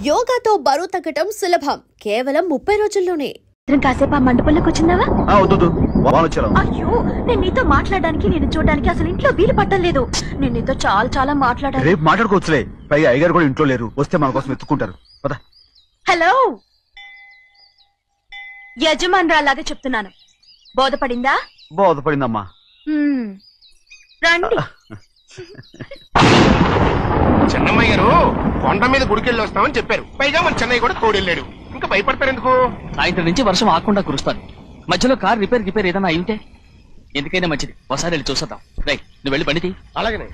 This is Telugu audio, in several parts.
యోగాతో బరువు తగ్గటం సులభం, కేవలం 30 రోజుల్లోనే. కాసేపు ఆ మండపంలోకి వచ్చిందావా? అయ్యో, నేను నీతో మాట్లాడడానికి నేను చూడడానికి అసలు ఇంట్లో వీలు పట్టలేదు. నేను నీతో చాలా చాలా మాట్లాడాలి. రేపు మాట్లాడుకోవచ్చులే, పైగా అయ్యగారు కూడా ఇంట్లో లేరు, వస్తే మన కోసం ఎత్తుకుంటారు. హలో, యజమానురాలాగా చెప్తున్నాను, బోధపడిందా? బోధపడిందమ్మా. రండి. చెన్నమ్మ గారు కొండ మీద గుడికెళ్ళి వస్తామని చెప్పారు, పైగా మన చెన్నయ్య కూడా తోడెళ్ళాడు. ఇంకా భయపడతారు ఎందుకు? సాయంత్రం నుంచి వర్షం ఆకుండా కురుస్తాను. మధ్యలో కార్ రిపేర్ ఏదైనా అయింటే ఎందుకైనా మంచిది, ఒకసారి వెళ్ళి చూసేద్దాం. రైట్, నువ్వు వెళ్ళి బండితి. అలాగనే.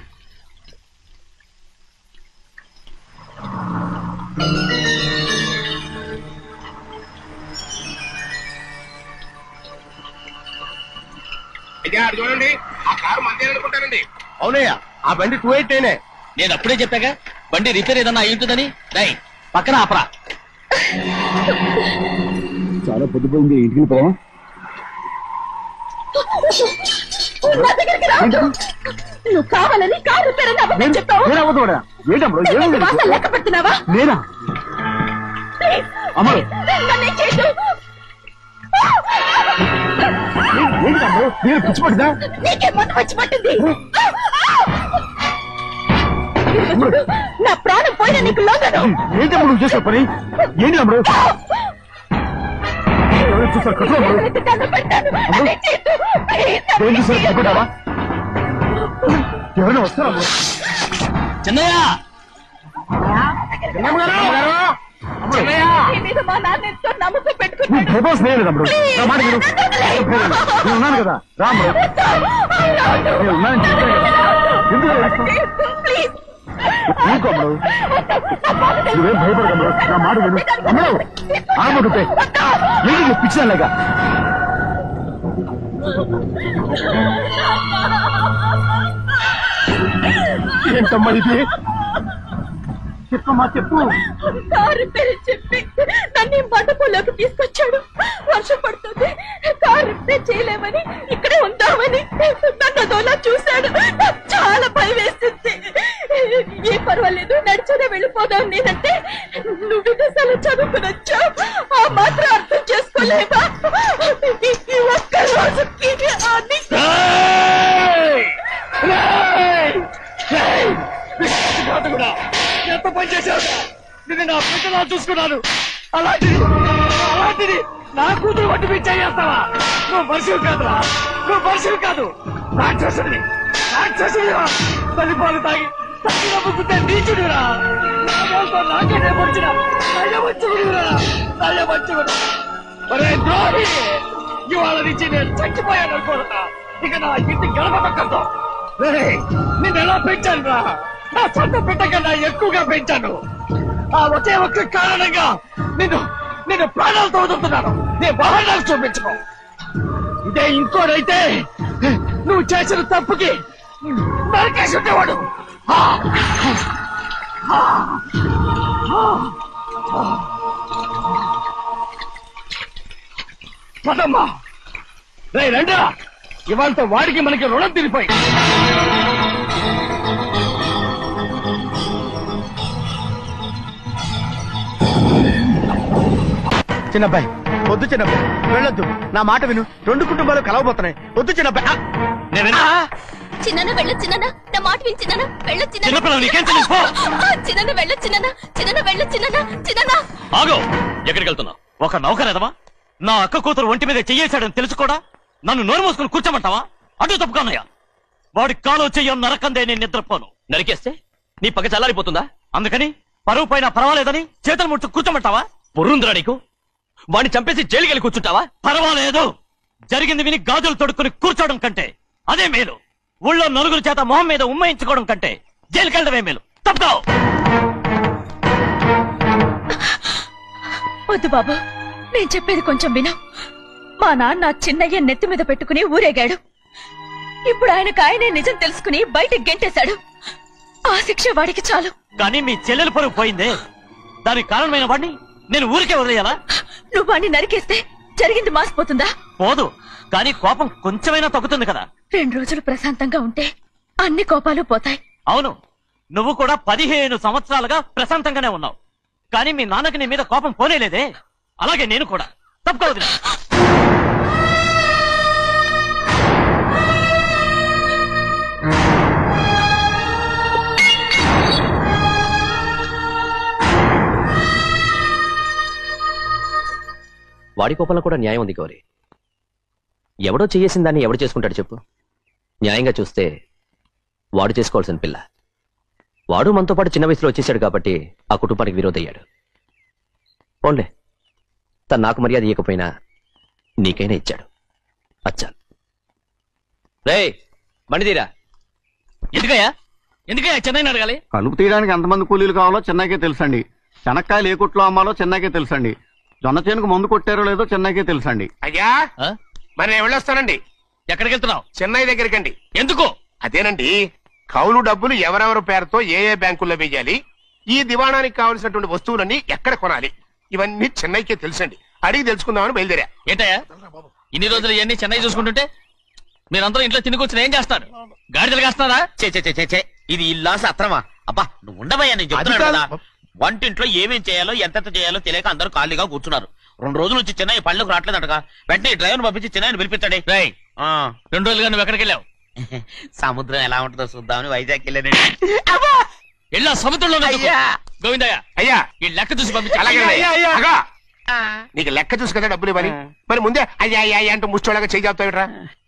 చూడండి, ఆ కారు మందే అనుకుంటానండి. అవునయ్యా, ఆ బండి 288. నేను అప్పుడే చెప్పాగా బండి రిపేర్ ఏదన్నా అయి ఉంటుందని. రై, పక్కన ఆపరా. చాలా పొద్దుపోయింది, ఇంటికి పోవా? నువ్వు కావాలని కారు రిపేర్ అని అబద్ధం చెప్పావు. లెక్క పెడుతున్నావా? నేనా? అమ్మా, పిచ్చి పట్టిందా? నీకే మొత్తం వచ్చి పట్టింది. నా ప్రాణం పోయినా నీకు లోగదు. ఏంటమ్మా నువ్వు చేసే పని? ఏంటి అమ్మడు? ఎవరైనా వస్తారా? చిన్నయ్య, నమ్మకం పెట్టుకున్నాను కదా. రాము, నువ్వేం భయపడగలరు, నా మాట విను. అమ్మడు ఆడబడుతే ఏంటి పిచ్చాలేక? ఏంటమ్మా ఇది? చెప్పమ్మా, చెప్పు. కారు పేరు చెప్పి నన్ను మండపంలోకి తీసుకొచ్చాడు. వర్షం పడుతుంది, కారు రిపేర్ చేయలేమని ఇక్కడే ఉందామని నన్ను అదోలా చూశాడు. చాలా భయం వేసింది. ఏ పర్వాలేదు, నడిచేదే వెళ్ళిపోదాం నేనంటే, నువ్వు విదేశాలు చదువుకుని వచ్చావు, ఆ మాత్రం అర్థం చేసుకోలేవా? ఈ ఒక్క రోజుకి ఎంత పని చేశావు? నేను నా పిల్లలా చూసుకున్నాను, అలాంటిది నా కూతురు వంటి పిచ్చి చేస్తావా? నువ్వు మనిషివి కాదురా, నువ్వు మనిషివి కాదు, రాక్షసుడివి. తల్లిపాలు తాగి తగ్గినప్పుకుంటే నీచుడిరా. నాకే వచ్చిన నయ్యమంచుకుడు. మరే ద్రోహి, ఇవాళ నుంచి నేను చచ్చిపోయాను అనుకోరా. ఇక నా ఇంటి గడపక్కతో నిన్ను ఎలా పెంచాను రా? నా సొంత బిడ్డ కన్నా ఎక్కువగా పెంచాను. ఆ ఒకే ఒక్క కారణంగా నిన్ను ప్రాణాలతో వదులుతున్నాను. నీ వాహనాలు చూపించుకో. ఇదే ఇంకోడైతే నువ్వు చేసిన తప్పుకి నరికేసి ఉండేవాడు. పదమ్మా, రండా, ఇవాళతో వాడికి మనకి రుణం తిరిగిపోయి. చిన్నబ్బాయి, వద్దు చిన్నబ్బాయి, వెళ్ళొద్దు. నా మాట విను, 2 కుటుంబాలు కలవబోతున్నాయి. వద్దు చిన్నబ్బాయి. చిన్న వెళ్ళ చిన్న, నా మాట విని చిన్న వెళ్ళ చిన్న వెళ్ళ చిన్న వెళ్ళ చిన్న. ఆగో, ఎక్కడికి వెళ్తున్నావు? ఒక నౌకరేదవా నా అక్క కూతురు ఒంటి మీద చెయ్యేశాడని తెలుసు కూడా నన్ను నోరు మూసుకుని కూర్చోమంటావా? అటు తప్పుకున్నాయా? వాడి కాలో చెయ్యం నరకందే నేను నిద్రపోను. నరికేస్తే నీ పక్క చల్లారిపోతుందా? అందుకని పరువు పైన పర్వాలేదని చేతులు ముట్టు కూర్చోమంటావా? పొర్రుందిరా నీకు? వాడిని చంపేసి జైలుకెళ్ళి కూర్చుంటావా? పర్వాలేదు, జరిగింది విని గాజులు తొడుక్కుని కూర్చోవడం కంటే అదే మేలు. ఊళ్ళో నలుగురు చేత మొహం మీద ఉమ్మయించుకోవడం కంటే జైలుకెళ్ళడమే మేలు. తప్పుకో. వద్దు బాబు, నేను చెప్పేది కొంచెం విను. మా నాన్న చిన్నయ్య నెత్తి మీద పెట్టుకుని ఊరేగాడు. ఇప్పుడు ఆయనకు నిజం తెలుసుకుని బయటకు గెంటేశాడు. ఆ శిక్ష వాడికి చాలు. కానీ మీ చెల్లెలు పరువు పోయిందే, దానికి కారణమైన వాడిని నేను ఊరికే వదిలేయాలా? నువ్వు వాడిని నరికేస్తే జరిగింది మాసిపోతుందా? పోదు, కానీ కోపం కొంచెమైనా తగ్గుతుంది కదా. 2 రోజులు ప్రశాంతంగా ఉంటే అన్ని కోపాలు పోతాయి. అవును, నువ్వు కూడా 15 సంవత్సరాలుగా ప్రశాంతంగానే ఉన్నావు. కానీ మీ నాన్నకి నీ మీద కోపం పోనేలేదే. అలాగే నేను కూడా. తప్పుకోవద్దు. వాడి కోపంలో కూడా న్యాయం ఉంది గౌరీ. ఎవడో చేసిన దాన్ని ఎవడు చేసుకుంటాడు చెప్పు? న్యాయంగా చూస్తే వాడు చేసుకోవాల్సిన పిల్ల. వాడు మనతో పాటు చిన్న వయసులో వచ్చేసాడు కాబట్టి ఆ కుటుంబానికి విరోధయ్యాడు. పోన్లే, తను నాకు మర్యాద ఇవ్వకపోయినా నీకైనా ఇచ్చాడు. అచ్చా రే బండిదీరా. ఎందుకయ్యా చెన్నైని అడగాలి? కలుపు తీయడానికి ఎంతమంది కూలీలు కావాలో చెన్నైకే తెలుసండి. శనక్కాయలు ఏ కొట్లో అమ్మాలో చెన్నైకే తెలుసండి. జొన్న చేనుకు మందు కొట్టారో లేదో చెన్నైకే తెలుసండి. అయ్యా మరి నేను వెళ్ళొస్తానండి. ఎక్కడికి వెళ్తున్నావు? చెన్నై దగ్గరికండి. ఎందుకు? అదేనండి, కౌలు డబ్బులు ఎవరెవరి పేరుతో ఏ ఏ బ్యాంకుల్లో వేయాలి, ఈ దివాణానికి కావలసినటువంటి వస్తువులన్నీ ఎక్కడ కొనాలి, ఇవన్నీ చెన్నైకే తెలుసండి. అడిగి తెలుసుకుందామని బయలుదేరా. ఏంటయ్యా ఇన్ని రోజులు ఇవన్నీ చెన్నై చూసుకుంటుంటే మీరందరూ ఇంట్లో తినుకొచ్చిన ఏం చేస్తారు? గాడిదలు కాస్తున్నారా? చే ఇది ఇల్లా సత్రమా? అబ్బా నువ్వు ఉండబోయా, నేను చెప్తున్నాను కదా. వంటింట్లో ఏమేం చేయాలో ఎంతెంత చేయాలో తెలియక అందరూ ఖాళీగా కూర్చున్నారు. 2 రోజుల నుంచి చెన్నై పళ్ళకు రావట్లేదటగా. వెంటనే డ్రైవర్ పంపించి చెన్నైని పిలిపించండి. 2 రోజులుగా నువ్వు ఎక్కడికి వెళ్ళావు? సముద్రం ఎలా ఉంటుందో చూద్దామని వైజాగ్ వెళ్ళానండి. వెళ్ళా సముద్రంలో గోవిందయ్య అయ్యా ఈ లెక్క చూసి పంపించి. నీకు లెక్క చూసి కదా డబ్బులు ఇవ్వాలి. మరి ముందే అయ్యా అయ్యా అంటూ ముష్టోళ్ళగా చేయి చెప్తావిట్రా.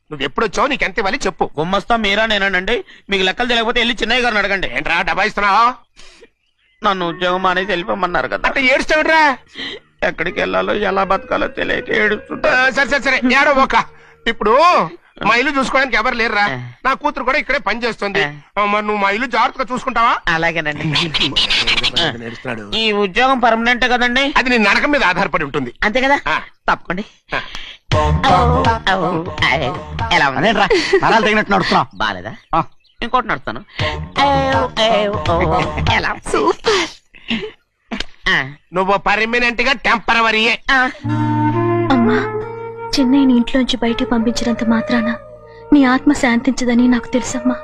నువ్వు ఎప్పుడు వచ్చావు, నీకు ఎంత ఇవ్వాలి చెప్పు. గుమ్మస్తా మీరా నేనండి. మీకు లెక్కలు తెలియకపోతే వెళ్ళి చెన్నై గారిని అడగండి. ఏంట్రా డబ్బా ఇస్తున్నావా? నన్ను ఉద్యోగం అనేది వెళ్ళిపోమన్నారు కదా. అంటే ఏడుస్తావిట్రా? ఎక్కడికి వెళ్ళాలో ఎలా బతకాలో తెలియక ఏడుస్తుంటా. సరే ఏడో ఒక. ఇప్పుడు మా ఇల్లు చూసుకోవడానికి ఎవరు లేరురా. నా కూతురు కూడా ఇక్కడే పని చేస్తుంది. మరి నువ్వు మా ఇల్లు జాగ్రత్తగా చూసుకుంటావా? అలాగేనండి. ఈ ఉద్యోగం పర్మనెంట్ కదండి? అది నీ నరకం మీద ఆధారపడి ఉంటుంది. అంతే కదా, తప్పకండి. ఎలా నరాలు తగినట్టు నడుస్తున్నా. బాలేదా? ఇంకోటి నడుస్తాను. ఎలా? నువ్వు పర్మనెంట్ గా టెంపరవరీయే. అమ్మా, చెన్నైని ఇంట్లోంచి బయటికి పంపించినంత మాత్రాన నీ ఆత్మ శాంతించదని నాకు తెలుసమ్మా.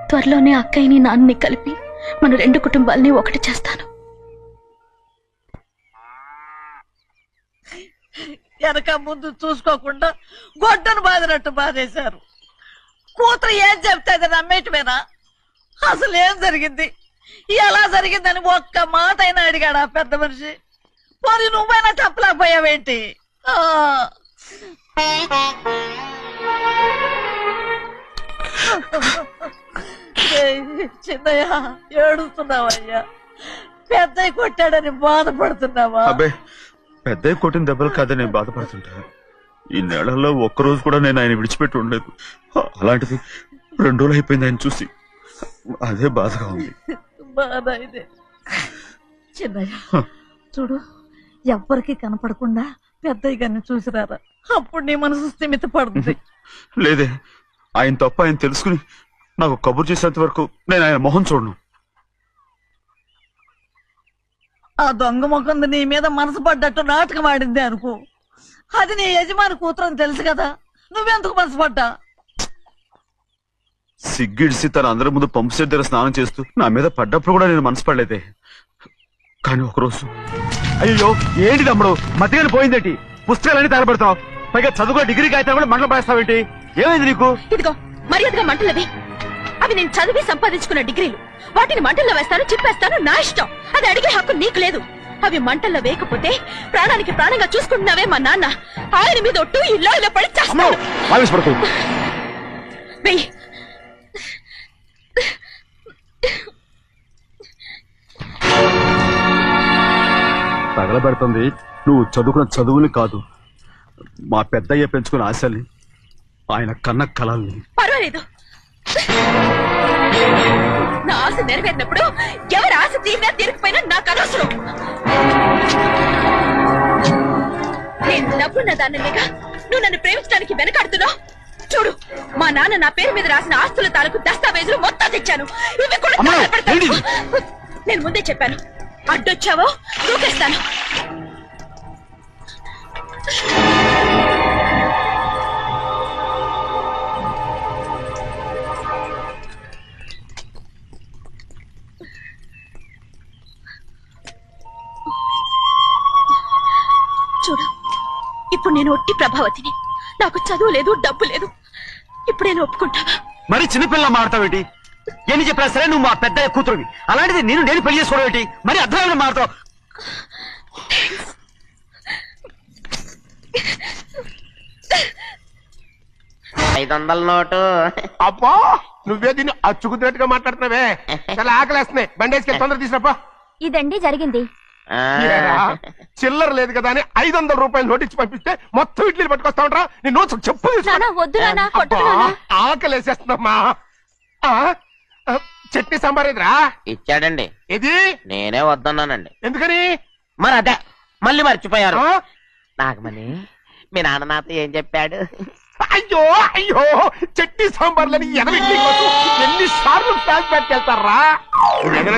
త్వరలోనే అక్కయ్యని నాన్నని కలిపి మన 2 కుటుంబాలని ఒకటి చేస్తాను. వెనక ముందు చూసుకోకుండా గొడ్డను బాదినట్టు బాధేశారు. కూతురు ఏం చెప్తే నమ్మేటమేనా? అసలు ఏం జరిగింది, ఎలా జరిగిందని ఒక్క మాట అయినా అడిగాడు ఆ పెద్ద మనిషి. పోనీ నువ్వైనా చెప్పలేకపోయావేంటి? చిన్నయ్య ఏడుస్తున్నావయ్యా? పెద్దయ్య కొట్టాడని బాధపడుతున్నావా? అబ్బే, పెద్దయ్య కొట్టిన దెబ్బలు కాదని నేను బాధపడుతుంటా. ఈ నెలల్లో ఒక్కరోజు కూడా నేను ఆయన విడిచిపెట్టి ఉండలేదు. అలాంటిది 2 రోజులు అయిపోయింది ఆయన చూసి. అదే బాధగా ఉంది. బాధ ఇదే. చిన్నయ్య చూడు, ఎవ్వరికి కనపడకుండా పెద్దయ్య గారిని చూసిరారా, అప్పుడు నీ మనసు స్థిమిత పడుతుంది. లేదే, ఆయన తప్ప ఆయన తెలుసుకుని నాకు కబురు చేసేంత వరకు నేను ఆయన మొహం చూడను. ఆ దొంగ ముఖంది నీ మీద మనసు పడ్డట్టు నాటకం ఆడింది అనుకో. అది నీ యజమాని కూతురు అని తెలుసు కదా, నువ్వెందుకు మనసు పడ్డా? సిగ్గిడిసి తన అందరి ముందు పంపు సెట్ దగ్గర స్నానం చేస్తూ నా మీద పడ్డప్పుడు కూడా నేను మనసు పడలేదే. కానీ ఒకరోజు అయ్యో ఏంటి తమ్ముడు, మధ్యగానే పోయిందేంటి? పుస్తకాలన్నీ తగలబెడతావు, పైగా చదువుకో డిగ్రీ కాగితాలు కూడా మంటలు పడేస్తావేంటి? ఏమైంది నీకు? ఇదిగో మర్యాదగా మంటలవి. అవి నేను చదివి సంపాదించుకున్న డిగ్రీలు. వాటిని మంటల్లో వేస్తాను, చిప్పేస్తాను, నా ఇష్టం. అది అడిగే హక్కు నీకు లేదు. అవి మంటల్లో వేయకపోతే ప్రాణానికి ప్రాణంగా చూసుకుంటున్నావే మా నాన్న, ఆయన మీద ఒట్టు ఇలా ఇలా పడి చేస్తాను. వెయ్యి. తగలబెడుతుంది నువ్వు చదువుకున్న చదువుని కాదు, మా పెద్దయ్య పెంచుకున్న ఆశల్ని, ఆయన కన్న కళల్ని. పర్వాలేదు, నా ఆశ నెరవేరినప్పుడు ఎవరి ఆశ తీరినా తీరకపోయినా నాకు అనవసరం. నేను డబ్బున్న దానిగా నువ్వు నన్ను ప్రేమించడానికి వెనకాడుతున్నావు. చూడు, మా నాన్న నా పేరు మీద రాసిన ఆస్తుల తాలూకు దస్తావేజులు మొత్తం తెచ్చాను. ఇవి కూడా తగలబెడతాను. నేను ముందే చెప్పాను, అడ్డొచ్చావో దూకేస్తాను. చూడు, ఇప్పుడు నేను ఒట్టి ప్రభావతిని. నాకు చదువు లేదు, డబ్బు లేదు. ఇప్పుడేనా ఒప్పుకుంటావా? మరి చిన్నపిల్ల మాడతావేటి? ఎన్ని చెప్పినా సరే నువ్వు మా పెద్ద కూతురువి. అలాంటిది నేను పెళ్లి చేసుకోవడం ఏంటి? మరి అర్థమైన మాడతావు. నోటు. అబ్బా, నువ్వే దీన్ని అచ్చుకుతున్నట్టుగా మాట్లాడుతున్నావే. చాలా ఆకలేస్తున్నాయి. బండేసుకెళ్ళి తొందర తీసినప్పా. ఇదండి జరిగింది. చిల్లర లేదు కదా అని 500 రూపాయలు నోటిచ్చి పంపిస్తే మొత్తం ఇడ్లీలు పట్టుకొస్తా ఉంటా. నీ నోట్స్ చెప్పు. ఆకలేసేస్తుందమ్మా. చట్నీ సాంబార్ ఎదురా ఇచ్చాడండి. ఇది నేనే వద్దన్నానండి. ఎందుకని? మరి అదే మళ్ళీ మర్చిపోయారు. నాగమణి, మీ నాన్న నాతో ఏం చెప్పాడు? అయ్యో అయ్యో, చట్నీ సాంబార్లని ఎన్ని సార్లు ప్యాక్ పెట్టుకెళ్తారా?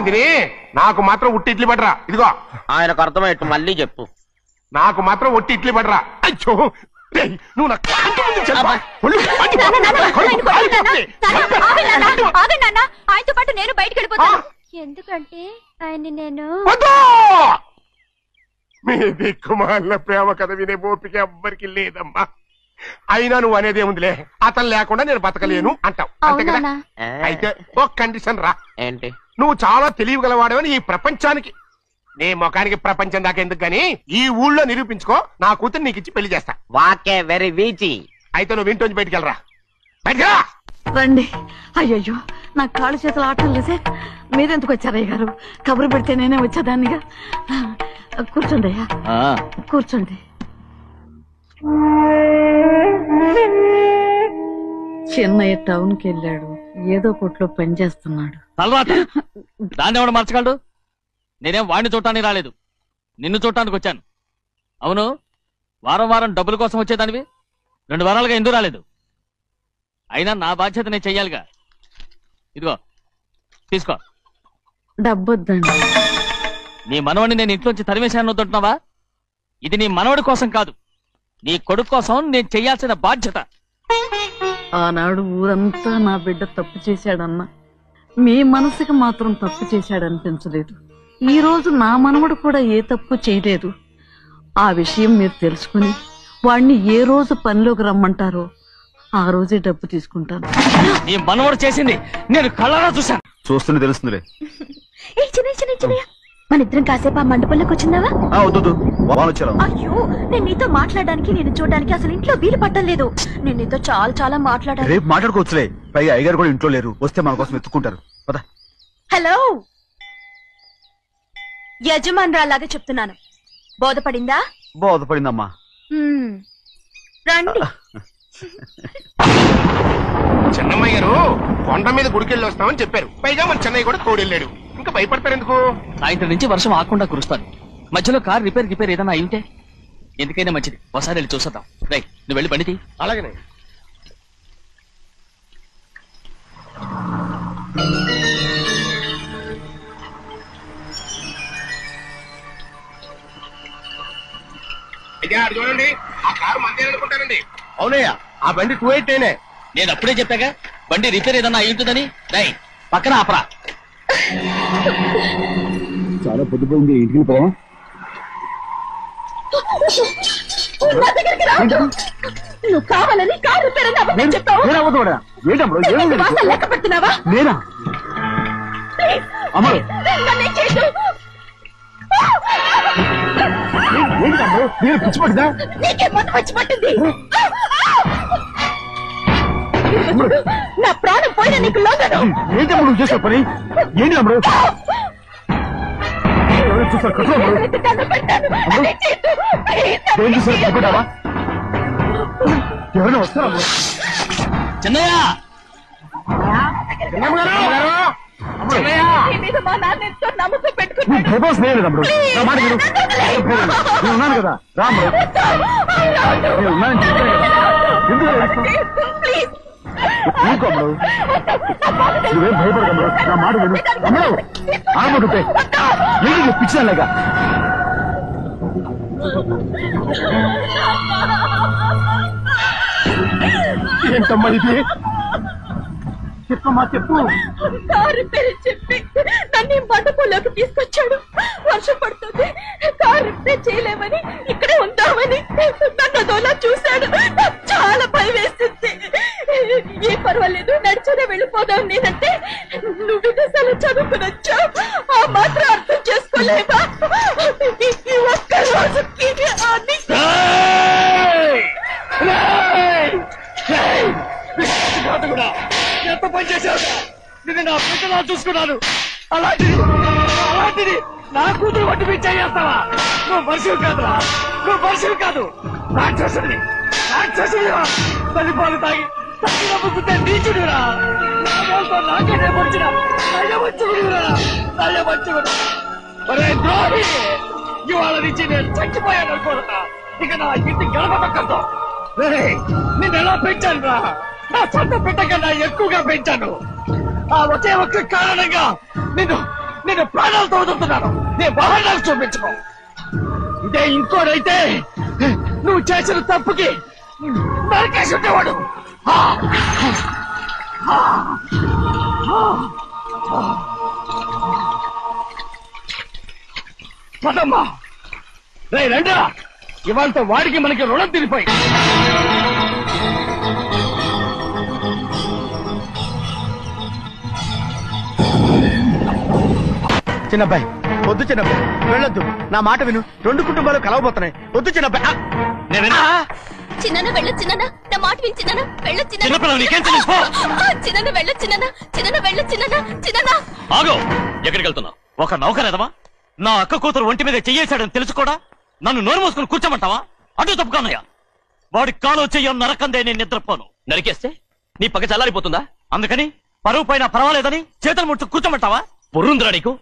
తిని నాకు మాత్రం ఉట్టి ఇడ్లీ పడరా. ఇదిగో ఆయనకు అర్థమయ్యట్టు మళ్ళీ చెప్పు. నాకు మాత్రం ఒట్టి ఇడ్లీ పడరా. అయ్యో, నువ్వు నా ఆయనతో పాటు నేను బయటకు వెళ్ళిపోతాను. ఎందుకంటే ఆయన నేను మీ దిక్కుమాల ప్రేమ కథ వినే ఓపిక ఎవ్వరికి లేదమ్మా. అయినా నువ్వు అనేదేముందిలే, అతను లేకుండా నేను బతకలేను అంటావు, అంతే కదా? అయితే ఒక కండిషన్ రా. ఏంటి? నువ్వు చాలా తెలియగలవాడవని ఈ ప్రపంచానికి, నీ ముఖానికి ప్రపంచం దాకా ఎందుకు గాని ఈ ఊళ్ళో నిరూపించుకో. నా కూతురు నీకు ఇచ్చి పెళ్లి చేస్తా. వాకే వెరీ వీచి. అయితే నువ్వు ఇంటి బయటికి వెళ్ళరా. బయటకెళ్ళా. రండి. అయ్యయ్యో, నా కాళ్ళు చేతులు ఆటం లేసే. మీరెందుకు వచ్చారయ్య గారు? కబురు పెడితే నేనే వచ్చేదాన్నిగా. కూర్చోండి అయ్యా, కూర్చోండి. చిన్నయ్య టౌన్ కి వెళ్ళాడు, ఏదో కొట్లో పని చేస్తున్నాడు. దాన్ని ఎవడు మార్చగలడు? నేనేం వాడిని చూడటానికి రాలేదు, నిన్ను చూడటానికి వచ్చాను. అవును, వారం వారం డబ్బుల కోసం వచ్చేదానివి 2 వారాలుగా ఎందుకు రాలేదు? అయినా నా బాధ్యత నేను చెయ్యాలిగా. ఇదిగో తీసుకో. డబ్బొద్దండి. నీ మనవడిని నేను ఇంట్లోంచి తరిమేశాను వద్దంటున్నావా? ఇది నీ మనవడి కోసం కాదు, నీ కొడుకు కోసం నేను చెయ్యాల్సిన బాధ్యత. ఆనాడు ఊరంతా నా బిడ్డ తప్పు చేశాడన్నా, మీ మనసుకి మాత్రం తప్పు చేశాడనిపించలేదు. ఈ రోజు నా మనవడు కూడా ఏ తప్పు చేయలేదు. ఆ విషయం మీరు తెలుసుకుని వాణ్ణి ఏ రోజు పనిలోకి రమ్మంటారో ఆ రోజే డబ్బు తీసుకుంటాను. నీ మనవడు చేసింది నేను కళ్ళారా చూశాను. చూస్తూనే తెలుస్తుందిలే. మన ఇద్దరం కాసేపు ఆ మండపంలోకి వచ్చిందావా? అయ్యో, నేను నీతో మాట్లాడడానికి, నేను చూడడానికి అసలు ఇంట్లో వీలు పట్టలేదు. నేను నీతో చాలా చాలా మాట్లాడాను. రేపు మాట్లాడుకోవచ్చులే. పైగా అయ్యగారు కూడా ఇంట్లో లేరు, వస్తే మన కోసం ఎత్తుకుంటారు. హలో, యజమానురాలాగా చెప్తున్నాను, బోధపడిందా? బోధపడిందమ్మా. రండి. చెన్నమ్మాయి గారు కొండ మీద గుడికెళ్ళి వస్తామని చెప్పారు. పైగా మన చెన్నయ్య కూడా తోడెళ్ళాడు. ఇంకా భయపడతారు ఎందుకు? సాయంత్రం నుంచి వర్షం ఆకుండా కురుస్తాను. మధ్యలో కార్ రిపేర్ ఏదైనా అయి ఉంటే ఎందుకైనా మంచిది, ఒకసారి వెళ్ళి చూసేద్దాం. రైట్, నువ్వు వెళ్ళి బండి. అలాగే. చూడండి, ఆ కారు మందే అనుకుంటానండి. అవునయ్యా, ఆ బండి 288. నేను అప్పుడే చెప్పాగా బండి రిపేర్ ఏదన్నా అయి ఉంటుందని. రైట్, పక్కన ఆపరా. చాలా పొద్దుపోయింది, ఇంటికి పోవా? నువ్వు కావాలని కారు రిపేర్ చెప్పావు. లెక్క పెడుతున్నావా? నేనా? అమ్మ, పిచ్చిపట్టిందా? నీకే మొత్తం వచ్చి పట్టింది. నా ప్రాణం పోయినా నీకు లోగను. ఏంటి అమ్మ నువ్వు చేసే పని? ఏంటి అమ్మ? ఎవరైనా వస్తారా? చెన్నయ్య, నమ్మకం పెట్టుకున్నాను కదా. రాము, నువ్వేం భయపడకమ్మా, నా మాట విను. అమ్మడు ఆడమంటుంటే ఏంటి పిచ్చిదానిలాగా? ఏంటమ్మా ఇది? చెప్పమ్మా, చెప్పు. కారు పేరు చెప్పి నన్ను మండపంలోకి తీసుకొచ్చాడు. వర్షం పడుతుంది, కారు రిపేర్ చేయలేమని ఇక్కడే ఉందామని ఈ ఒక్క రోజుకి అన్ని ఎంత పని చేశావు? నిన్ను నా బిడ్డలా చూసుకున్నాను. అలాంటిది నా కూతురు వంటి మీద చేస్తావా? నువ్వు మనిషివి కాదురా, నువ్వు మనిషివి కాదు. రాక్షసుడివి, తల్లిపాలు తాగి తల్లిలో ముగ్గుతే నీచుడురా. నాకే రేపొచ్చిన నయవంచుడురా. ఒరే ద్రోహి, ఇవాళ నుంచి నేను చచ్చిపోయాను అనుకోరా. ఇక నా ఇంటి గడపడక్కతో నిన్ను ఎలా పెంచాను రా? నా సొంత బిడ్డ కన్నా ఎక్కువగా పెంచాను. ఆ ఒకే ఒక్క కారణంగా నిన్ను ప్రాణాలతో వదులుతున్నాను. నీ వాహనాలు చూపించుకో. ఇదే ఇంకోడైతే నువ్వు చేసిన తప్పుకి నరకేసి ఉండేవాడు. పదమ్మా, రే రండా. ఇవాళతో వాడికి మనకి రుణం తిరిగిపోయి. చిన్నబ్బాయి వద్దు, చిన్నబ్బాయి వెళ్ళొద్దు. నా మాట విను. 2 కుటుంబాలు కలవబోతున్నాయి. వద్దు చిన్నబ్బాయి. చిన్న వెళ్ళ చిన్న నా మాట విని చిన్న వెళ్ళ చిన్న వెళ్ళ చిన్న వెళ్ళ చిన్న. ఆగో, ఎక్కడికి వెళ్తున్నావు? ఒక నౌకరేదవా? నా అక్క కూతురు ఒంటి మీద చెయ్యేశాడని తెలుసు కూడా నన్ను నోరు మూసుకుని కూర్చోమంటావా? అటు తప్పుకున్నాయా? వాడి కాలో చెయ్యం నరకందే నేను నిద్రపోను. నరికేస్తే నీ పక్క చల్లారిపోతుందా? అందుకని పరువు పైన పర్వాలేదని చేతులు ముట్టు కూర్చోమంటావా? పొర్రుందిరా నీకు?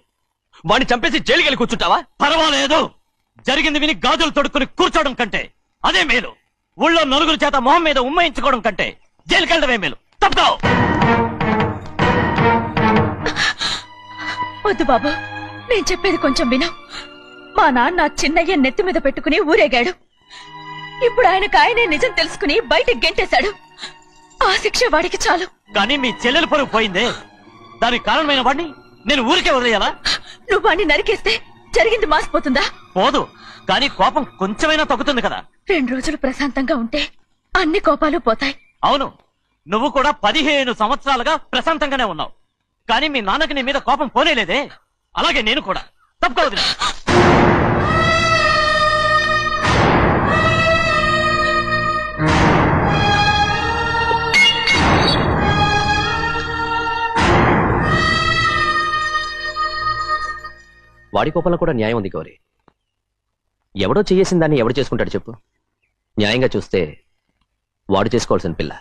వాడిని చంపేసి జైలుకి వెళ్ళి కూర్చుంటావా? పర్వాలేదు. జరిగింది విని గాజులు తొడుక్కుని కూర్చోవడం కంటే అదే మేలు. ఊళ్ళో నలుగురు చేత మొహం మీద ఉమ్మయించుకోవడం కంటే జైలుకి వెళ్ళడమే మేలు. తప్పుకో. వద్దు బాబు, నేను చెప్పేది కొంచెం విను. మా నాన్న చిన్నయ్య నెత్తి మీద పెట్టుకుని ఊరేగాడు. ఇప్పుడు ఆయనే నిజం తెలుసుకుని బయటకు గెంటేశాడు. ఆ శిక్ష వాడికి చాలు. కానీ మీ చెల్లెలు పరువు పోయిందే, దానికి కారణమైన వాడిని నేను ఊరికే వదిలేయాలా? నువ్వు వాడిని నరికేస్తే జరిగింది మాసిపోతుందా? పోదు, కానీ కోపం కొంచెమైనా తగ్గుతుంది కదా. 2 రోజులు ప్రశాంతంగా ఉంటే అన్ని కోపాలు పోతాయి. అవును, నువ్వు కూడా 15 సంవత్సరాలుగా ప్రశాంతంగానే ఉన్నావు. కానీ మీ నాన్నకి నీ మీద కోపం పోనేలేదే. అలాగే నేను కూడా. తప్పుకోవద్దు. వాడి కోపంలో కూడా న్యాయం ఉంది గౌరీ. ఎవడో చేసిన దాన్ని ఎవడు చేసుకుంటాడు చెప్పు? న్యాయంగా చూస్తే వాడు చేసుకోవాల్సిన పిల్ల.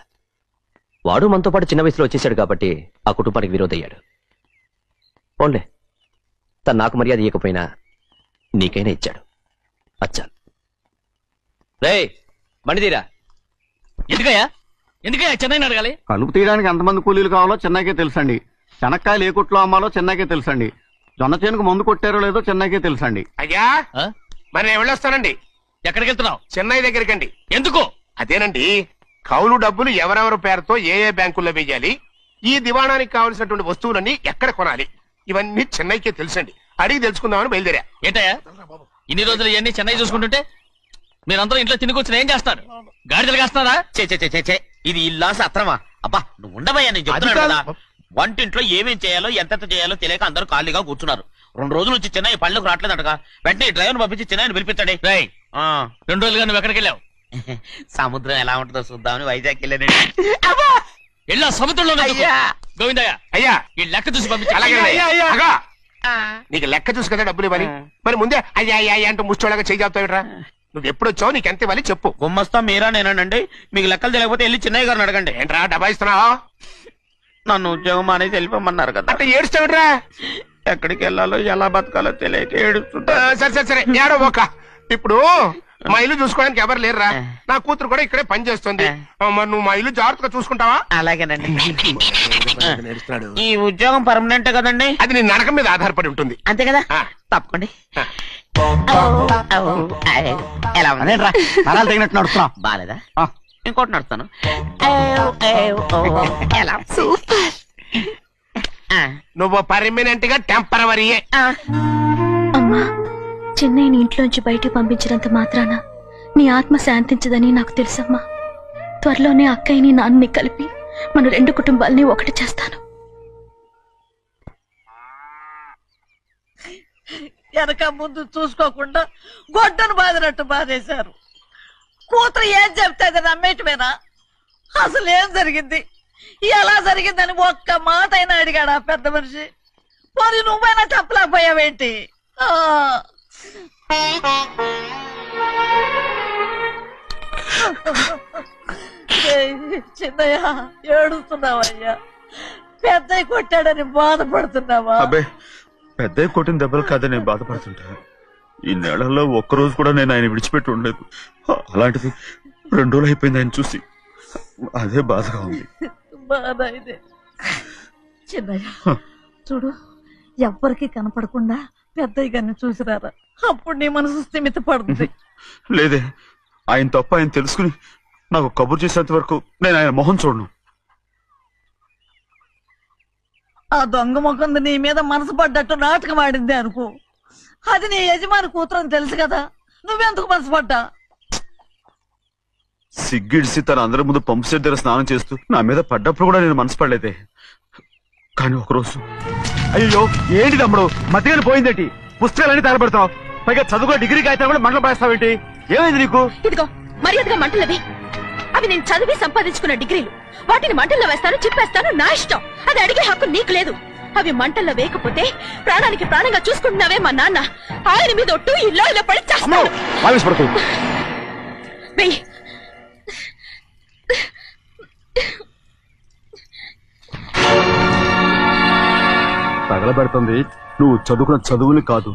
వాడు మనతో పాటు చిన్న వయసులో వచ్చేసాడు కాబట్టి ఆ కుటుంబానికి విరోధయ్యాడు. ఓన్లే, తను నాకు మర్యాద ఇవ్వకపోయినా నీకైనా ఇచ్చాడు. అచ్చా రే బండిదీరా. ఎందుకయ్యా చెన్నైని అడగాలి? కలుపు తీయడానికి ఎంతమంది కూలీలు కావాలో చెన్నైకే తెలుసండి. శనక్కాయలు ఏ కుట్లో అమ్మాలో చెన్నైకే తెలుసండి. జొన్న చేనుకు మందు కొట్టారో లేదో చెన్నైకే తెలుసండి. అయ్యా, మరి నేను వెళ్ళొస్తానండి. ఎక్కడికి వెళ్తున్నావు? చెన్నై దగ్గరికండి. ఎందుకు? అదేనండి, కౌలు డబ్బులు ఎవరెవరి పేరుతో ఏ బ్యాంకుల్లో వేయాలి, ఈ దివాణానికి కావలసినటువంటి వస్తువులన్నీ ఎక్కడ కొనాలి, ఇవన్నీ చెన్నైకే తెలుసండి. అడిగి తెలుసుకుందామని బయలుదేరా. ఏంటయ్యా ఇన్ని రోజులు ఇవన్నీ చెన్నై చూసుకుంటుంటే మీరందరూ ఇంట్లో తిని కూర్చుని ఏం చేస్తారు? గాడిదలు కాస్తారా? చే ఇది ఇల్లా సత్రమా? అబ్బా నువ్వు ఉండబోయా, నేను చెప్తున్నాను కదా. వంటింట్లో ఏమేం చేయాలో ఎంతెంత చేయాలో తెలియక అందరూ ఖాళీగా కూర్చున్నారు. 2 రోజుల నుంచి చెన్నై పళ్ళకు రావట్లేదంటగా. వెంటనే డ్రైవర్ పంపించి చెన్నైని పిలిపించాడే. 2 రోజులుగా నువ్వు ఎక్కడికి వెళ్ళావు? సముద్రం ఎలా ఉంటుందో చూద్దామని వైజాగ్ వెళ్ళానండి. వెళ్ళా సముద్రంలో గోవిందయ్య. అయ్యా, ఈ లెక్క చూసి పంపించా. నీకు లెక్క చూసి కదా డబ్బులు ఇవ్వాలి. మరి ముందే అయ్యా అయ్యా అంటూ ముష్టోళ్ళగా చేయి చెప్తావుట్రా. నువ్వు ఎప్పుడు వచ్చావు, నీకు ఎంత ఇవ్వాలి చెప్పు. గుమ్మస్తా మీరా నేనండి. మీకు లెక్కలు తెలియకపోతే వెళ్ళి చెన్నై గారిని అడగండి. ఏంట్రా డబ్బా ఇస్తున్నావా? నన్ను ఉద్యోగం అనేది వెళ్ళిపోమన్నారు కదా. అంటే ఏడుస్తావుట్రా? ఎక్కడికి వెళ్ళాలో ఎలా బతకాలో తెలియక ఏడుస్తుంటా. సరే ఏడో ఒక. ఇప్పుడు మా ఇల్లు చూసుకోవడానికి ఎవరు లేరురా. నా కూతురు కూడా ఇక్కడే పని చేస్తుంది. మరి నువ్వు మా ఇల్లు జాగ్రత్తగా చూసుకుంటావా? అలాగేనండి. ఈ ఉద్యోగం పర్మనెంట్ కదండి? అది నీ నరకం మీద ఆధారపడి ఉంటుంది. అంతే కదా? తప్పకండి. ఎలా నరాలు తగినట్టు నడుస్తున్నా. బాలేదా? ఇంకోటి నడుస్తాను. నువ్వు పర్మనెంట్ గా టెంపరవరీయే. అమ్మా, చెన్నైని ఇంట్లోంచి బయటికి పంపించినంత మాత్రాన నీ ఆత్మ శాంతించదని నాకు తెలుసమ్మా. త్వరలోనే అక్కయ్యని నాన్నని కలిపి మన 2 కుటుంబాలని ఒకటి చేస్తాను. వెనక ముందు చూసుకోకుండా గొడ్డను బాదినట్టు బాధేశారు. కూతురు ఏం చెప్తే నమ్మేటమేనా? అసలు ఏం జరిగింది, ఎలా జరిగిందని ఒక్క మాట అయినా అడిగాడా పెద్ద మనిషి? పోనీ నువ్వైనా చెప్పలేకపోయావేంటి? చిన్నయ్య ఏడుస్తున్నావయ్యా, పెద్దయ్య కొట్టాడని బాధపడుతున్నావా? అబ్బే పెద్దయ్య కొట్టిన దెబ్బలు కాదని నేను బాధపడుతుంటా. ఈ నెలల్లో ఒక్కరోజు కూడా నేను ఆయన విడిచిపెట్టి ఉండలేదు. అలాంటిది 2 రోజులు అయిపోయింది ఆయన చూసి. అదే బాధగా ఉంది. బాధ ఇదే. చిన్నయ్య చూడు, ఎవ్వరికి కనపడకుండా పెద్దయ్య గారిని చూసిరారా, అప్పుడు నీ మనసు స్థిమిత పడుతుంది. లేదే, ఆయన తప్ప ఆయన తెలుసుకుని నాకు కబురు చేసేంత వరకు నేను ఆయన మొహం చూడను. ఆ దొంగ ముఖం నీ మీద మనసు పడ్డట్టు నాటకం ఆడింది అనుకో, అది నీ యజమాని కూతురని తెలుసు కదా, నువ్వెందుకు మనసు పడ్డా? సిగ్గిడిసి తన అందరి ముందు పంపు సెట్ దగ్గర స్నానం చేస్తూ నా మీద పడ్డప్పుడు కూడా నేను మనసు పడలేదే. కానీ ఒకరోజు అయ్యో ఏంటి తమ్ముడు మధ్యగానే పోయిందేంటి? పుస్తకాలన్నీ తగలబెడతావు, పైగా చదువుకో డిగ్రీ కాగితాలు కూడా మంటలు పడేస్తావేంటి? ఏమైంది నీకు? ఇదిగో మర్యాదగా మంటలవి. అవి నేను చదివి సంపాదించుకున్న డిగ్రీలు. వాటిని మంటల్లో వేస్తాను, చెప్పేస్తాను, నా ఇష్టం. అది అడిగే హక్కు నీకు లేదు. అవి మంటల్లో వేయకపోతే ప్రాణానికి ప్రాణంగా చూసుకుంటున్నావే మా నాన్న, ఆయన మీద ఒట్టు ఇలా ఇలా పడి చేస్తాను. వెయ్యి. తగలబెడుతుంది నువ్వు చదువుకున్న చదువుని కాదు,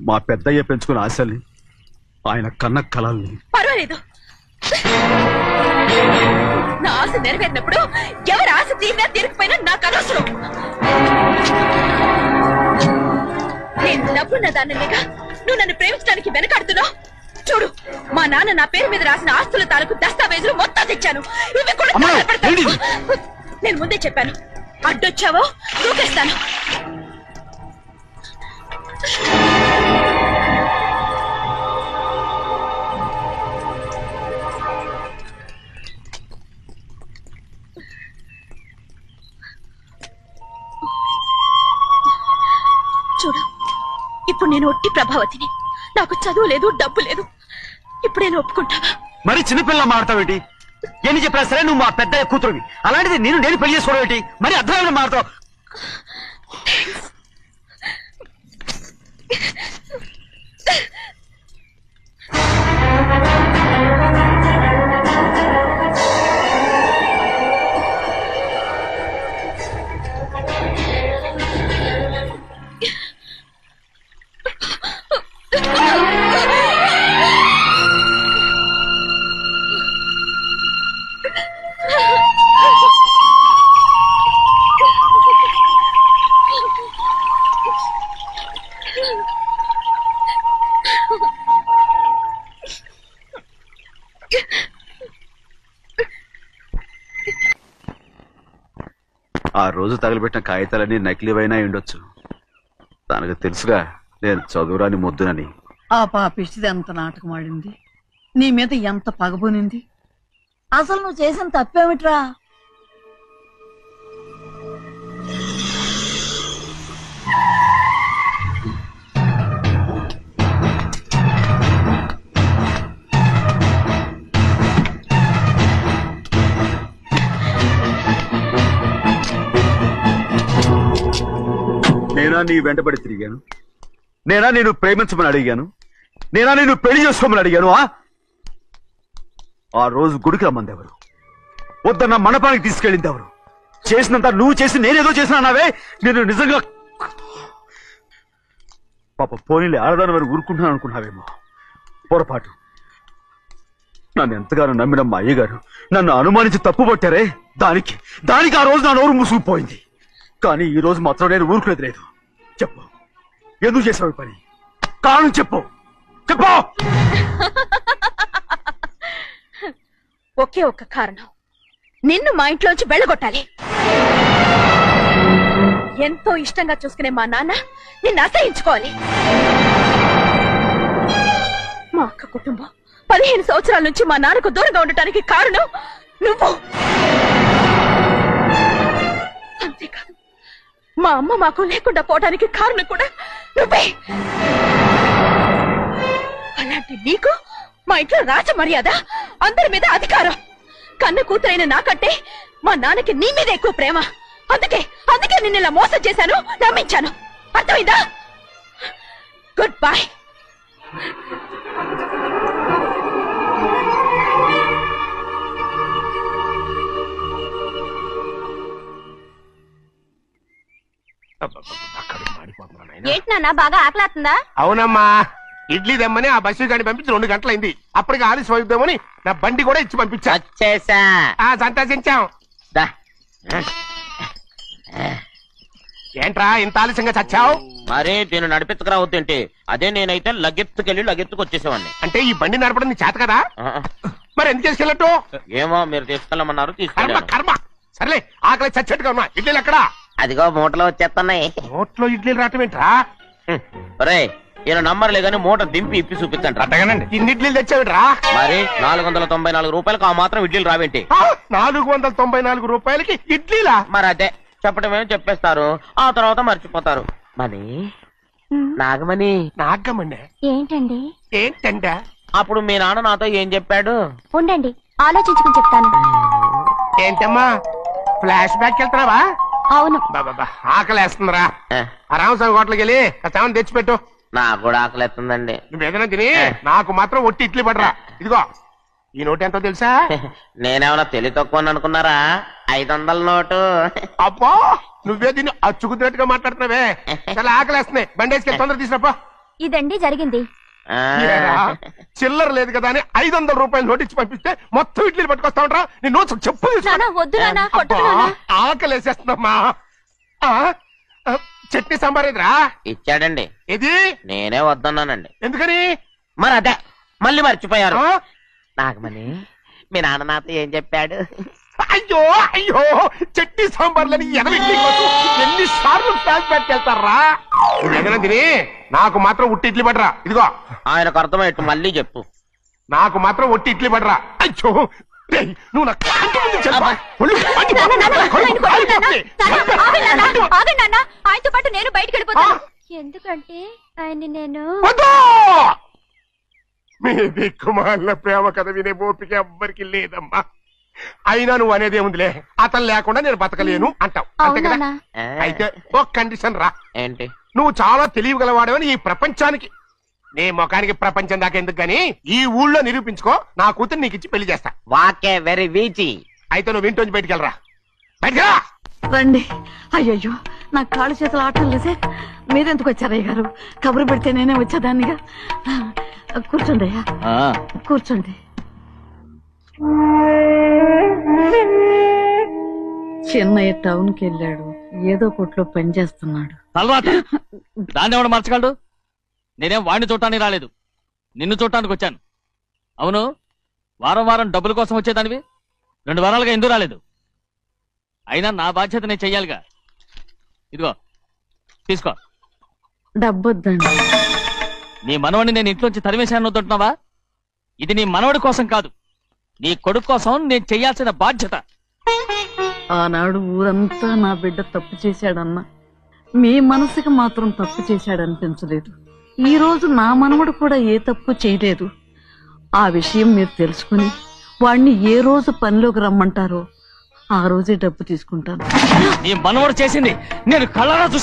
మా పెద్దయ్య పెంచుకున్న ఆశల్ని, ఆయన కన్న కళల్ని. పర్వాలేదు, నా ఆశ నెరవేరినప్పుడు ఎవరి ఆశ తీరినా తీరకపోయినా నాకు అనవసరం. నేను డబ్బున్న దానిగా నువ్వు నన్ను ప్రేమించడానికి వెనకాడుతున్నావు. చూడు, మా నాన్న నా పేరు మీద రాసిన ఆస్తుల తాలూకు దస్తావేజులు మొత్తం తెచ్చాను. ఇవి కూడా నేను ముందే చెప్పాను, అడ్డొచ్చావో దూకేస్తాను. చూడు, ఇప్పుడు నేను ఒట్టి ప్రభావతిని. నాకు చదువు లేదు, డబ్బు లేదు. ఇప్పుడు నేను ఒప్పుకుంటావా? మరి చిన్నపిల్ల మాడతావేంటి? ఎన్ని చెప్పినా సరే నువ్వు మా పెద్దయ్య కూతురువి. అలాంటిది నేను పెళ్లి చేసుకోవడం ఏంటి? మరి అర్థమైన మాడతావు. ఆ రోజు తగలబెట్టిన కాగితాలన్నీ నకిలీవైనా ఉండొచ్చు. తనకు తెలుసుగా నేను చదువురాని మొద్దునని. ఆ పాపిష్టిది ఎంత నాటకం ఆడింది, నీ మీద ఎంత పగబోనింది. అసలు నువ్వు చేసిన తప్పేమిట్రా? నేనా నీ వెంటబడి తిరిగాను? నేనా నేను ప్రేమించమని అడిగాను? నేనా నేను పెళ్లి చేసుకోమని అడిగాను? ఆ రోజు గుడికి రమ్మంది ఎవరు? వద్దన్న మండపానికి తీసుకెళ్ళింది ఎవరు? చేసినంత నువ్వు చేసి నేనేదో చేసినావే. నేను నిజంగా పాప పోనీలే ఆడదాని వారు ఊరుకుంటున్నాను అనుకున్నావేమో. పొరపాటు. నన్ను ఎంతగానో నమ్మిన మా అయ్యగారు నన్ను అనుమానించి తప్పు పట్టారే, దానికి ఆ రోజు నా నోరు మూసుకుపోయింది. కానీ ఈ రోజు మాత్రం నేను ఊరుకునేది లేదు. చెప్పు, ఎందుకు చేసావు పని? కారణం చెప్పు. ఒకే ఒక్క కారణం, నిన్ను మా ఇంట్లోంచి వెళ్ళగొట్టాలి. ఎంతో ఇష్టంగా చూసుకునే మా నాన్న నిన్ను అసహించుకోవాలి. మా అక్క కుటుంబం 15 సంవత్సరాల నుంచి మా నాన్నకు దూరంగా ఉండటానికి కారణం నువ్వు. అంతేకాదు, మా అమ్మ మాకు లేకుండా పోవడానికి కారణం కూడా నువ్వే. అలాంటి నీకు మా ఇంట్లో రాజ మర్యాద, అందరి మీద అధికారం. కన్న కూతురైన నాకంటే మా నాన్నకి నీ మీద ఎక్కువ ప్రేమ. అందుకే నిన్ను ఇలా మోసం చేశాను, నమ్మించాను. అర్థమైందా? Good bye. ఏంటి నాన్న బాగా ఆకలాతుందా? అవునమ్మా, ఇడ్లీ దమ్మని ఆ బస్సు గాని పంపించి 2 గంటలైంది. అప్పటికి ఆలస్యం అవుతామని నా బండి కూడా ఇచ్చి పంపించా. సంతోషించాం. ఏంట్రా ఇంత ఆలస్యంగా చచ్చావు? మరే నేను నడిపెత్తుకురావద్దేంటి? అదే నేనైతే లగెత్తుకెళ్ళి లగెత్తుకు వచ్చేసేవాడిని. అంటే ఈ బండి నడపడం నీ చేత కదా? మరి ఎందుకు తీసుకెళ్ళట్టు? ఏమో మీరు తీసుకెళ్ళమన్నారు, కర్మ తీసుకెళ్ళాను. కర్మ. సర్లే, ఆకలి చచ్చేట్టుగా ఉన్నా. ఇడ్లీలు ఎక్కడా? అదిగో మూటలో వచ్చేస్తున్నాయి. నోట్లో ఇడ్లీలు రావటం ఏంట్రా? ఒరే ఈయన నంబర్లే గానీ మూట దింపి ఇప్పి చూపించండి. అట్టగానండి. ఇన్ని ఇడ్లీలు తెచ్చావిడ్రా? మరి 494 రూపాయలకు ఆ మాత్రం ఇడ్లీలు రావేంటి? 494 రూపాయలకి ఇడ్లీలా? మరి అదే చెప్పడమేమో చెప్పేస్తారు, ఆ తర్వాత మర్చిపోతారు. మనీ నాగమణి. నాగమణి ఏంటండి? ఏంటంట? అప్పుడు మీ నాన్న నాతో ఏం చెప్పాడు? ఉండండి ఆలోచించుకుని చెప్తాను. ఏంటమ్మా ఫ్లాష్ బ్యాక్ వెళ్తున్నావా? అవును. బాబా ఆకలేస్తుందిరా. ఆ రామస్వామి హోటల్కి వెళ్ళి తెచ్చి తెచ్చిపెట్టు. నాకు కూడా ఆకలిస్తుందండి. నువ్వేదైనా తిని నాకు మాత్రం ఒట్టి ఇడ్లీ పడరా. ఇదిగో ఈ నోటు ఎంతో తెలుసా? నేనేమన్నా తెలివి తక్కువ అనుకున్నారా? 500 నోటు. అబ్బో నువ్వే దీన్ని అచ్చుకుతున్నట్టుగా మాట్లాడుతున్నావే. చాలా ఆకలేస్తున్నాయి. బండేసుకెళ్ళి తొందర తీసినప్ప. ఇదండి జరిగింది. చిల్లర లేదు కదా అని 500 రూపాయలు నోటు ఇచ్చి పంపిస్తే మొత్తం ఇడ్లీలు పట్టుకొస్తా ఉంటా. నీ నోట్స్ చెప్పు. ఆకలేసేస్తుందమ్మా. చట్నీ సాంబార్ ఎదురా ఇచ్చాడండి. ఇది నేనే వద్దన్నానండి. ఎందుకని? మరి అదే మళ్ళీ మర్చిపోయారు. నాగమణి మీ నాన్న నాతో ఏం చెప్పాడు? అయ్యో అయ్యో చట్నీ సాంబార్లని ఎన్ని సార్లు ప్యాక్ పెట్టుకెళ్తారా? నువ్వేదైనా తిని నాకు మాత్రం ఉట్టి ఇడ్లీ పడరా. ఇదిగో ఆయనకు అర్థమయ్యట్టు మళ్ళీ చెప్పు. నాకు మాత్రం ఒట్టి ఇడ్లీ పడరా. అయ్యో నువ్వు నా కంటి ముందు చెప్పా. ఆయనతో పాటు నేను బయటకు వెళ్ళిపోతాను. ఎందుకంటే ఆయన నేను మీ దిక్కుమాలిన ప్రేమ కథ వినే ఓపిక ఎవ్వరికి లేదమ్మా. అయినా నువ్వు అనేదేముందిలే, అతను లేకుండా నేను బతకలేను అంటావు అంతే కదా? అయితే ఒక కండిషన్ రా. ఏంటి? నువ్వు చాలా తెలియగలవాడవని ఈ ప్రపంచానికి, నీ ముఖానికి ప్రపంచం దాకా ఎందుకు గాని ఈ ఊళ్ళో నిరూపించుకో. నా కూతురు నీకు ఇచ్చి పెళ్లి చేస్తా. వాకే వెరీ వీచి. అయితే నువ్వు ఇంటి బయటికెళ్ళరా. బయటకెళ్ళా. రండి. అయ్యయ్యో నా కాళ్ళు చేతులు ఆటం లేసే. మీరెందుకు వచ్చారయ్య గారు? కబురు పెడితే నేనే వచ్చేదాన్నిగా. కూర్చోండి అయ్యా, కూర్చోండి. చెన్నయ్య టౌన్ కి వెళ్ళాడు, ఏదో కొట్లో పని చేస్తున్నాడు. దాన్ని ఎవడు మార్చగలడు? నేనేం వాడిని చూడటానికి రాలేదు, నిన్ను చూడటానికి వచ్చాను. అవును, వారం వారం డబ్బుల కోసం వచ్చేదానివి 2 వారాలుగా ఎందుకు రాలేదు? అయినా నా బాధ్యత నేను చెయ్యాలిగా. ఇదిగో తీసుకో. డబ్బొద్దండి. నీ మనవడిని నేను ఇంట్లోంచి తరిమేశాను వద్దంటున్నావా? ఇది నీ మనవడి కోసం కాదు, నీ కొడుకు కోసం నేను చెయ్యాల్సిన బాధ్యత. ఆనాడు ఊరంతా నా బిడ్డ తప్పు చేశాడన్నా, మీ మనసుకి మాత్రం తప్పు చేశాడనిపించలేదు. ఈ రోజు నా మనవడు కూడా ఏ తప్పు చేయలేదు. ఆ విషయం మీరు తెలుసుకుని వాడిని ఏ రోజు పనిలోకి రమ్మంటారో ఆ రోజే డబ్బు తీసుకుంటాను. నీ మనవడు చేసింది నేను కళ్ళారా చూసి